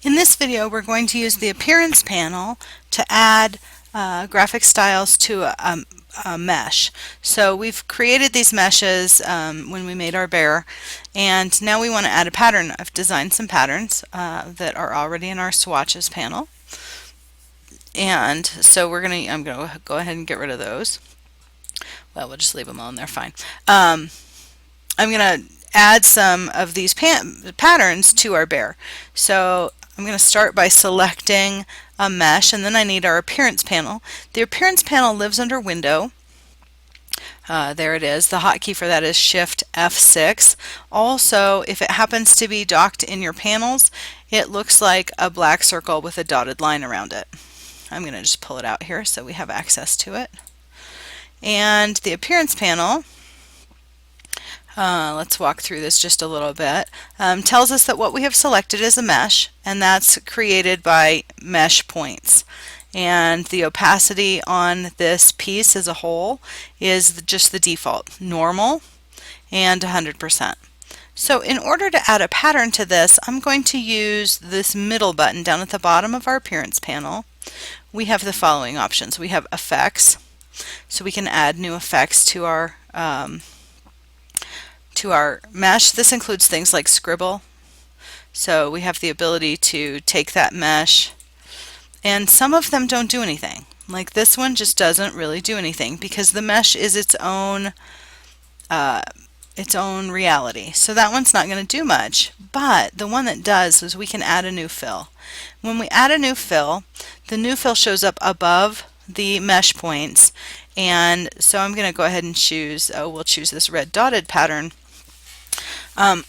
In this video, we're going to use the Appearance panel to add graphic styles to a mesh. So we've created these meshes when we made our bear, and now we want to add a pattern. I've designed some patterns that are already in our swatches panel, and so I'm going to go ahead and get rid of those. Well, we'll just leave them on there, fine. I'm going to add some of these patterns to our bear. So I'm going to start by selecting a mesh, and then I need our Appearance panel. The Appearance panel lives under Window. There it is. The hotkey for that is Shift F6. Also, if it happens to be docked in your panels, it looks like a black circle with a dotted line around it. I'm going to just pull it out here so we have access to it. And the Appearance panel, let's walk through this just a little bit, tells us that what we have selected is a mesh, and that's created by mesh points. And the opacity on this piece as a whole is just the default, normal and 100%. So in order to add a pattern to this, I'm going to use this middle button down at the bottom of our Appearance panel. We have the following options. We have effects, so we can add new effects to our mesh. This includes things like scribble. So we have the ability to take that mesh, and some of them don't do anything. Like this one just doesn't really do anything because the mesh is its own reality. So that one's not going to do much, but the one that does is we can add a new fill. When we add a new fill, the new fill shows up above the mesh points, and so I'm going to go ahead and choose, we'll choose this red dotted pattern.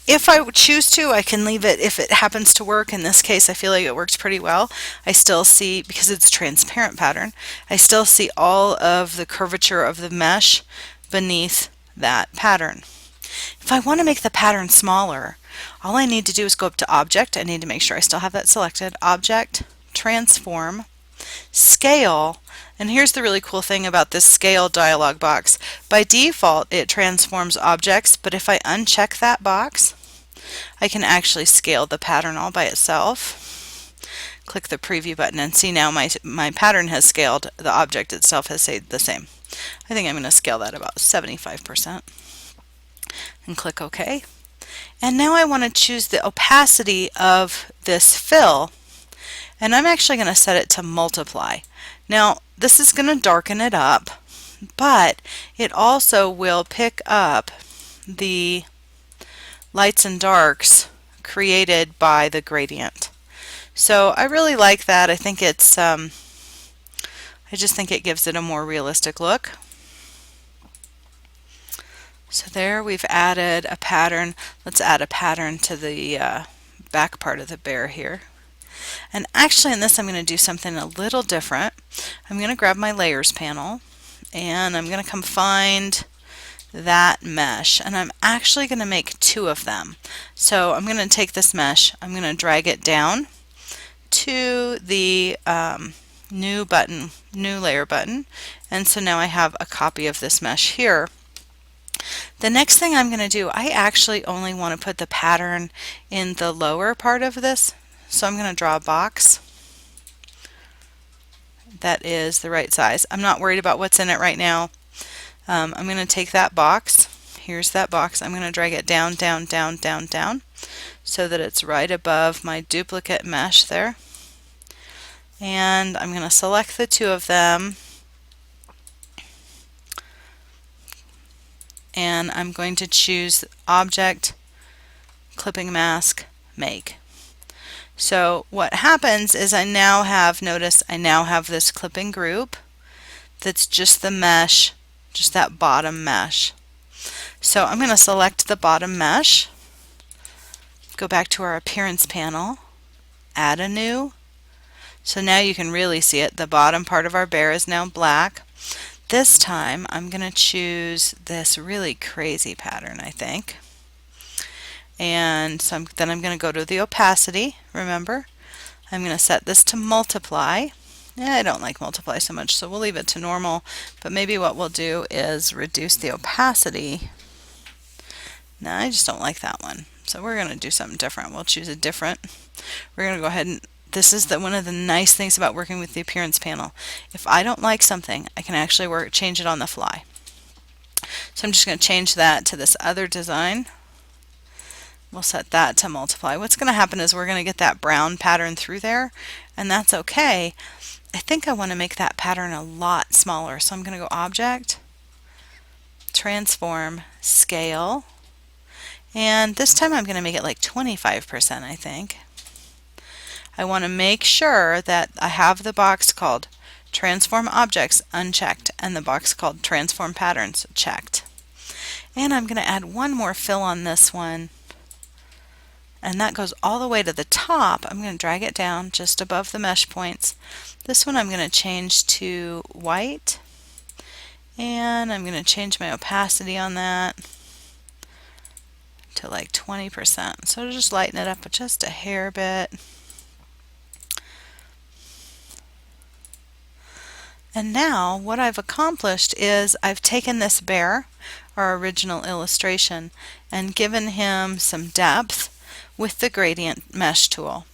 If I choose to, I can leave it if it happens to work. In this case, I feel like it works pretty well. I still see, because it's a transparent pattern, I still see all of the curvature of the mesh beneath that pattern. If I want to make the pattern smaller, all I need to do is go up to Object. I need to make sure I still have that selected. Object, Transform, Scale, and here's the really cool thing about this Scale dialog box. By default, it transforms objects, but if I uncheck that box, I can actually scale the pattern all by itself. Click the Preview button and see now my pattern has scaled. The object itself has stayed the same. I think I'm going to scale that about 75%. And click OK. And now I want to choose the opacity of this fill, and I'm actually going to set it to multiply. Now this is going to darken it up, but it also will pick up the lights and darks created by the gradient. So I really like that. I think it's I just think it gives it a more realistic look. So there we've added a pattern. Let's add a pattern to the back part of the bear here. And actually in this I'm going to do something a little different. I'm going to grab my Layers panel, and I'm going to come find that mesh, and I'm actually going to make two of them. So I'm going to take this mesh, I'm going to drag it down to the new layer button, and so now I have a copy of this mesh here. The next thing I'm going to do, I actually only want to put the pattern in the lower part of this. So I'm going to draw a box that is the right size. I'm not worried about what's in it right now. I'm going to take that box. Here's that box. I'm going to drag it down, down, down, down, down, so that it's right above my duplicate mesh there. And I'm going to select the two of them, and I'm going to choose Object, Clipping Mask, Make. So what happens is I now have, notice I now have this clipping group that's just the mesh, just that bottom mesh. So I'm going to select the bottom mesh, go back to our Appearance panel, add a new. So now you can really see it. The bottom part of our bear is now black. This time I'm going to choose this really crazy pattern, I think. And so then I'm going to go to the opacity. Remember, I'm going to set this to multiply. I don't like multiply so much, so we'll leave it to normal, but maybe what we'll do is reduce the opacity. No, I just don't like that one. So we're going to do something different. We'll choose a different. We're going to go ahead and this is one of the nice things about working with the appearance panel. If I don't like something, I can actually change it on the fly. So I'm just going to change that to this other design. We'll set that to multiply. What's going to happen is we're going to get that brown pattern through there, and that's okay. I think I want to make that pattern a lot smaller, so I'm going to go Object, Transform, Scale, and this time I'm going to make it like 25%, I think. I want to make sure that I have the box called Transform Objects unchecked and the box called Transform Patterns checked. And I'm going to add one more fill on this one, and that goes all the way to the top. I'm going to drag it down just above the mesh points. This one I'm going to change to white, and I'm going to change my opacity on that to like 20%. So to just lighten it up just a hair bit. And now what I've accomplished is I've taken this bear, our original illustration, and given him some depth with the gradient mesh tool.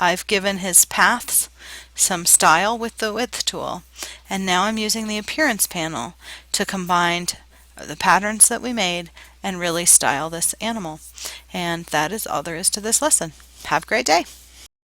I've given his paths some style with the width tool, and now I'm using the appearance panel to combine the patterns that we made and really style this animal. And that is all there is to this lesson. Have a great day.